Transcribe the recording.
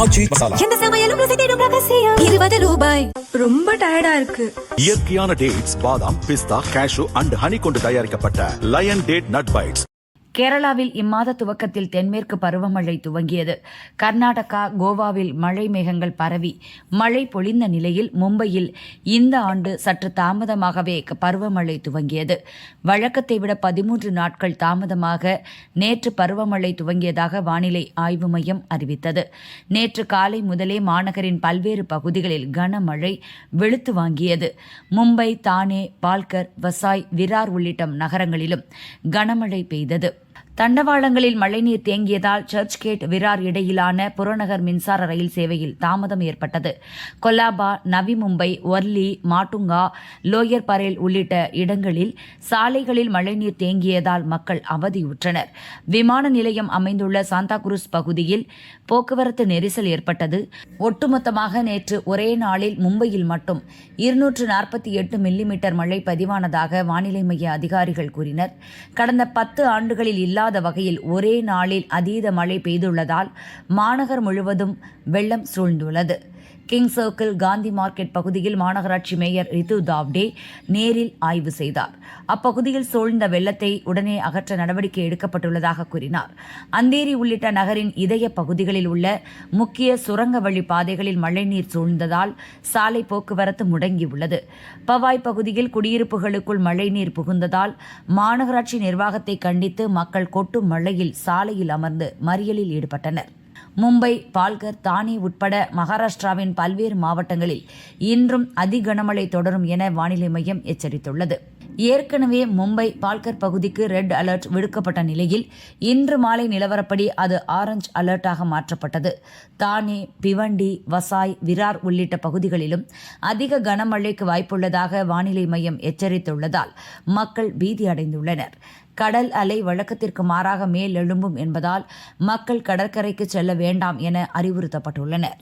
ஆச்சி மசாலா. எந்த சமையலும் ருசி தேடும் ரகசியம். 20 ரூபாய். ரொம்ப டயர்டா இருக்கு. இயற்கையான டேட்ஸ், பாதாம், பிஸ்தா, கேஷு அண்ட் ஹனி கொண்டு தயாரிக்கப்பட்ட லயன் டேட் நட் பைட்ஸ். கேரளாவில் இம்மாத துவக்கத்தில் தென்மேற்கு பருவமழை துவங்கியது. கர்நாடகா, கோவாவில் மழை மேகங்கள் பரவி மழை பொழிந்த நிலையில் மும்பையில் இந்த ஆண்டு சற்று தாமதமாகவே பருவமழை துவங்கியது. வழக்கத்தை விட 13 நாட்கள் தாமதமாக நேற்று பருவமழை துவங்கியதாக வானிலை ஆய்வு மையம் அறிவித்தது. நேற்று காலை முதலே மாநகரின் பல்வேறு பகுதிகளில் கனமழை வெளுத்து வாங்கியது. மும்பை, தானே, பால்கர், வசாய், விரார் உள்ளிட்ட நகரங்களிலும் கனமழை பெய்தது. தண்டவாளங்களில் மழைநீர் தேங்கியதால் சர்ச் கேட், விரார் இடையிலான புறநகர் மின்சார ரயில் சேவையில் தாமதம் ஏற்பட்டது. கொலாபா, நவி மும்பை, ஒர்லி, மாட்டுங்கா, லோயர் பரேல் உள்ளிட்ட இடங்களில் சாலைகளில் மழைநீர் தேங்கியதால் மக்கள் அவதியுற்றனர். விமான நிலையம் அமைந்துள்ள சாந்தாகுருஸ் பகுதியில் போக்குவரத்து நெரிசல் ஏற்பட்டது. ஒட்டுமொத்தமாக நேற்று ஒரே நாளில் மும்பையில் மட்டும் 248 மில்லிமீட்டர் மழை பதிவானதாக வானிலை மைய அதிகாரிகள் கூறினர். கடந்த 10 ஆண்டுகளில் இல்லாத வகையில் ஒரே நாளில் அதீத மழை பெய்துள்ளதால் மாநகர் முழுவதும் வெள்ளம் சூழ்ந்துள்ளது. கிங் சர்க்கிள், காந்தி மார்க்கெட் பகுதியில் மாநகராட்சி மேயர் ரிது தாவ்டே நேரில் ஆய்வு செய்தார். அப்பகுதியில் சூழ்ந்த வெள்ளத்தை உடனே அகற்ற நடவடிக்கை எடுக்கப்பட்டுள்ளதாக கூறினார். அந்தேரி உள்ளிட்ட நகரின் இதய பகுதிகளில் உள்ள முக்கிய சுரங்க வழி பாதைகளில் மழைநீர் சூழ்ந்ததால் சாலை போக்குவரத்து முடங்கியுள்ளது. பவாய் பகுதியில் குடியிருப்புகளுக்குள் மழைநீர் புகுந்ததால் மாநகராட்சி நிர்வாகத்தை கண்டித்து மக்கள் கொட்டும் மழையில் சாலையில் அமர்ந்து மறியலில் ஈடுபட்டனர். மும்பை, பால்கர், தானே உட்பட மகாராஷ்டிராவின் பல்வேறு மாவட்டங்களில் இன்றும் அதிகனமழை தொடரும் என வானிலை மையம் எச்சரித்துள்ளது. ஏற்கனவே மும்பை, பால்கர் பகுதிக்கு ரெட் அலர்ட் விடுக்கப்பட்ட நிலையில் இன்று மாலை நிலவரப்படி அது ஆரஞ்ச் அலர்ட்டாக மாற்றப்பட்டது. தானே, பிவண்டி, வசாய், விரார் உள்ளிட்ட பகுதிகளிலும் அதிக கனமழைக்கு வாய்ப்புள்ளதாக வானிலை மையம் எச்சரித்துள்ளதால் மக்கள் பீதியடைந்துள்ளனர். கடல் அலை வழக்கத்திற்கு மாறாக மேலெழும்பும் என்பதால் மக்கள் கடற்கரைக்கு செல்ல வேண்டாம் என அறிவுறுத்தப்பட்டுள்ளனர்.